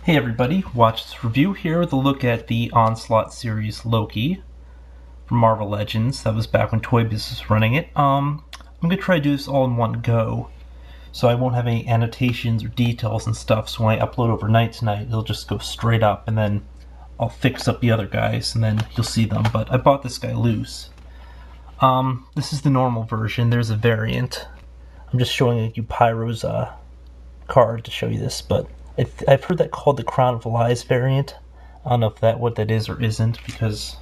Hey everybody, watch this review here with a look at the Onslaught series Loki from Marvel Legends. That was back when Toy Biz was running it. I'm going to try to do this all in one go, so I won't have any annotations or details and stuff, so when I upload overnight tonight, it'll just go straight up, and then I'll fix up the other guys, and then you'll see them. But I bought this guy loose. This is the normal version. There's a variant. I'm just showing you Pyro's card to show you this, but I've heard that called the Crown of Lies variant. I don't know if what that is or isn't, because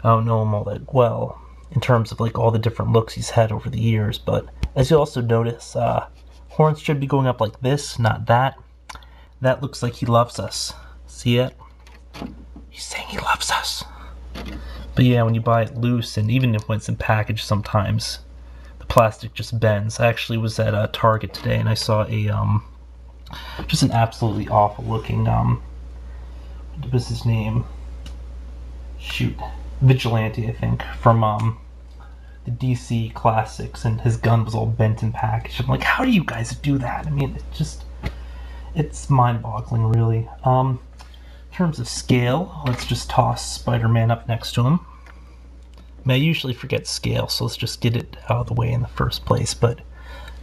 I don't know him all that well in terms of like all the different looks he's had over the years. But as you also notice, horns should be going up like this, not that. That looks like he loves us. See it? He's saying he loves us. But yeah, when you buy it loose, and even when it's in package, sometimes the plastic just bends. I actually was at Target today and I saw a just an absolutely awful looking what was his name? Shoot, Vigilante, I think, from the DC Classics, and his gun was all bent and packaged. I'm like, how do you guys do that? I mean, it's mind-boggling, really. In terms of scale, let's just toss Spider-Man up next to him. I mean, I usually forget scale, so let's just get it out of the way in the first place. But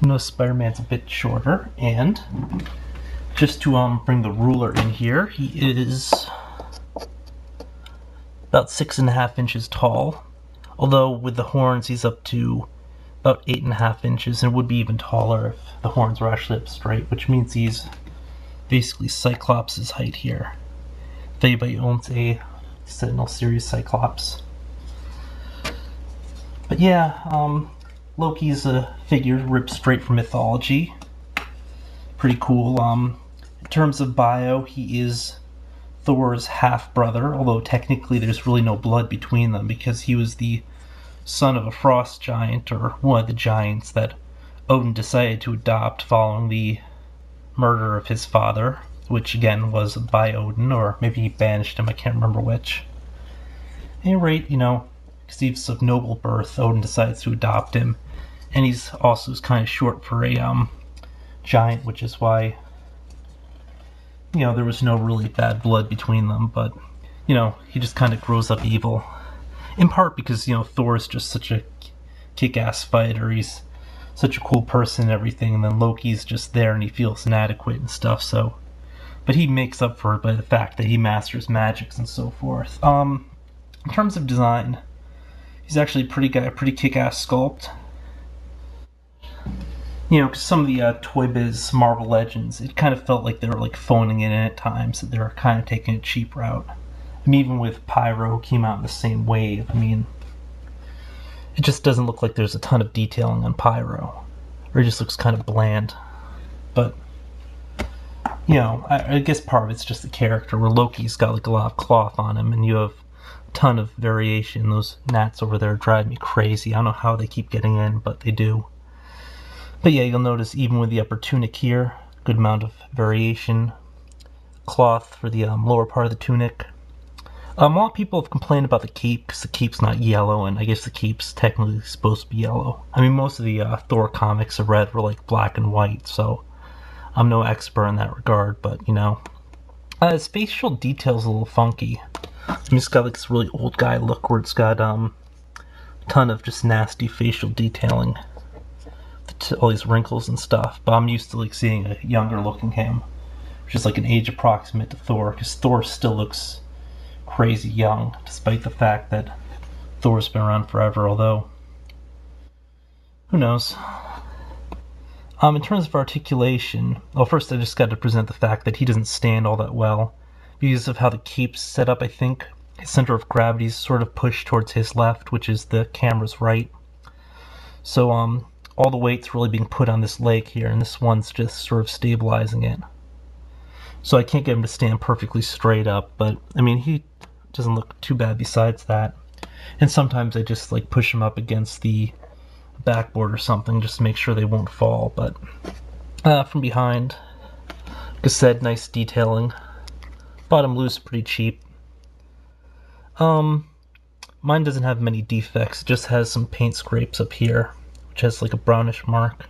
you know, Spider-Man's a bit shorter, and just to bring the ruler in here, he is about 6.5 inches tall. Although with the horns, he's up to about 8.5 inches, and would be even taller if the horns were actually up straight, which means he's basically Cyclops' height here. If anybody owns a Sentinel series Cyclops. But yeah, Loki's a figure ripped straight from mythology. Pretty cool. In terms of bio, he is Thor's half-brother, although technically there's really no blood between them because he was the son of a frost giant, or one of the giants that Odin decided to adopt following the murder of his father, which again was by Odin, or maybe he banished him, I can't remember which. At any rate, you know, because he's of noble birth, Odin decides to adopt him, and he's also kind of short for a giant, which is why, you know, there was no really bad blood between them. But you know, he just kind of grows up evil, in part because, you know, Thor is just such a kick-ass fighter. He's such a cool person and everything, and then Loki's just there and he feels inadequate and stuff. So, but he makes up for it by the fact that he masters magics and so forth. In terms of design, he's actually a pretty kick-ass sculpt. You know, because some of the Toy Biz Marvel Legends, it kind of felt like they were like phoning it in at times, that they were kind of taking a cheap route. I mean, even with Pyro came out in the same wave. I mean, it just doesn't look like there's a ton of detailing on Pyro, or it just looks kind of bland. But you know, I guess part of it's just the character, where Loki's got like a lot of cloth on him, and you have a ton of variation. Those gnats over there drive me crazy. I don't know how they keep getting in, but they do. But yeah, you'll notice even with the upper tunic here, good amount of variation. Cloth for the lower part of the tunic. A lot of people have complained about the cape, because the cape's not yellow, and I guess the cape's technically supposed to be yellow. I mean, most of the Thor comics I've read were like black and white, so I'm no expert in that regard, but you know. His facial detail's a little funky. I mean, it's got like this really old guy look where it's got a ton of just nasty facial detailing. All these wrinkles and stuff, but I'm used to like seeing a younger looking him, which is like an age approximate to Thor, because Thor still looks crazy young, despite the fact that Thor's been around forever, although who knows. In terms of articulation, well, first I just got to present the fact that he doesn't stand all that well because of how the cape's set up. I think his center of gravity is sort of pushed towards his left, which is the camera's right, so all the weight's really being put on this leg here, and this one's just sort of stabilizing it. So I can't get him to stand perfectly straight up, but I mean, he doesn't look too bad besides that. And sometimes I just like push him up against the backboard or something just to make sure they won't fall. But from behind, like I said, nice detailing. Bought him loose pretty cheap. Mine doesn't have many defects, it just has some paint scrapes up here, which has like a brownish mark.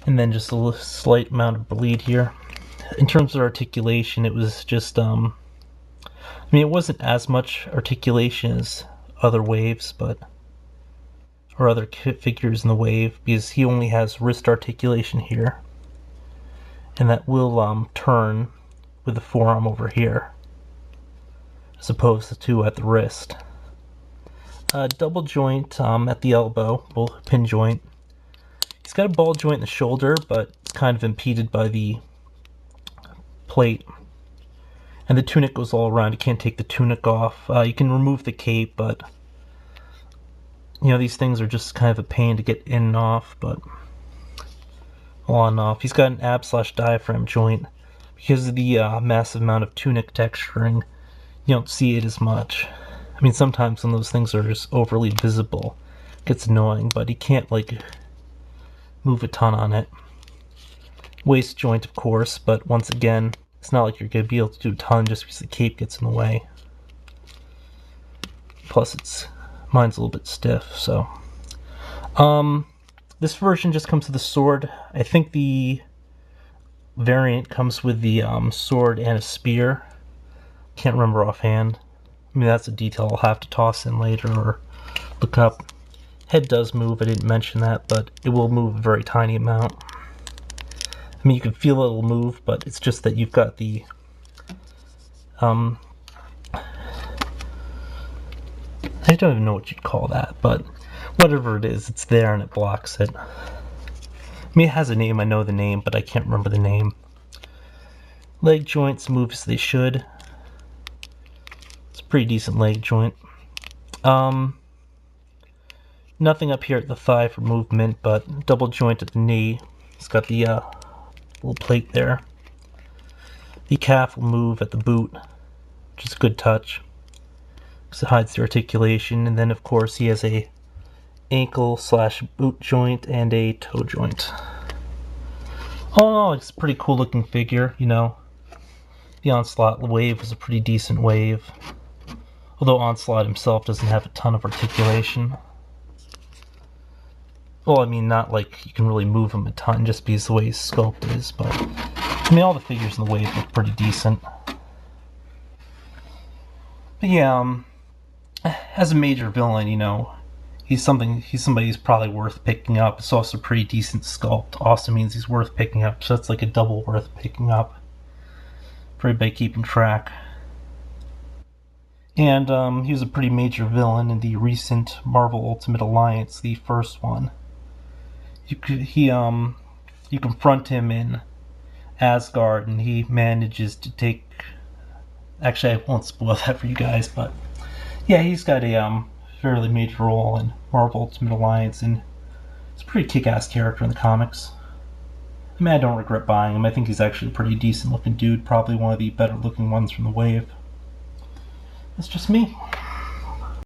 And then just a slight amount of bleed here. in terms of articulation, it was just, I mean, it wasn't as much articulation as other waves, but, or other figures in the wave, because he only has wrist articulation here, and that will turn with the forearm over here, as opposed to at the wrist. Double joint at the elbow, both pin joint. He's got a ball joint in the shoulder, but it's kind of impeded by the plate. And the tunic goes all around. You can't take the tunic off. You can remove the cape, but you know, these things are just kind of a pain to get in and off, but on and off. He's got an ab/diaphragm joint. Because of the massive amount of tunic texturing, you don't see it as much. I mean, sometimes when those things are just overly visible, it gets annoying, but he can't, like, move a ton on it. Waist joint, of course, but once again, it's not like you're going to be able to do a ton just because the cape gets in the way. Plus, mine's a little bit stiff, so. This version just comes with the sword. I think the variant comes with the sword and a spear. Can't remember offhand. I mean, that's a detail I'll have to toss in later or look up. Head does move, I didn't mention that, but it will move a very tiny amount. I mean, you can feel it'll move, but it's just that you've got the I don't even know what you'd call that, but whatever it is, it's there and it blocks it. I mean, it has a name, I know the name, but I can't remember the name. Leg joints move as they should. It's a pretty decent leg joint. Nothing up here at the thigh for movement, but double joint at the knee. It's got the little plate there. The calf will move at the boot, which is a good touch, because it hides the articulation. And then, of course, he has a ankle/boot joint and a toe joint. All in all, it's a pretty cool looking figure, you know. The Onslaught wave was a pretty decent wave, although Onslaught himself doesn't have a ton of articulation. Well, I mean, not like you can really move him a ton just because the way his sculpt is, but I mean, all the figures in the wave look pretty decent. But yeah, as a major villain, you know, he's somebody who's probably worth picking up. It's also a pretty decent sculpt. Also means he's worth picking up, so that's like a double worth picking up for everybody keeping track. And he was a pretty major villain in the recent Marvel Ultimate Alliance, the first one. You confront him in Asgard, and he manages to take. Actually, I won't spoil that for you guys, but yeah, he's got a fairly major role in Marvel Ultimate Alliance, and it's a pretty kick-ass character in the comics. I mean, I don't regret buying him. I think he's actually a pretty decent-looking dude, probably one of the better-looking ones from the wave. That's just me.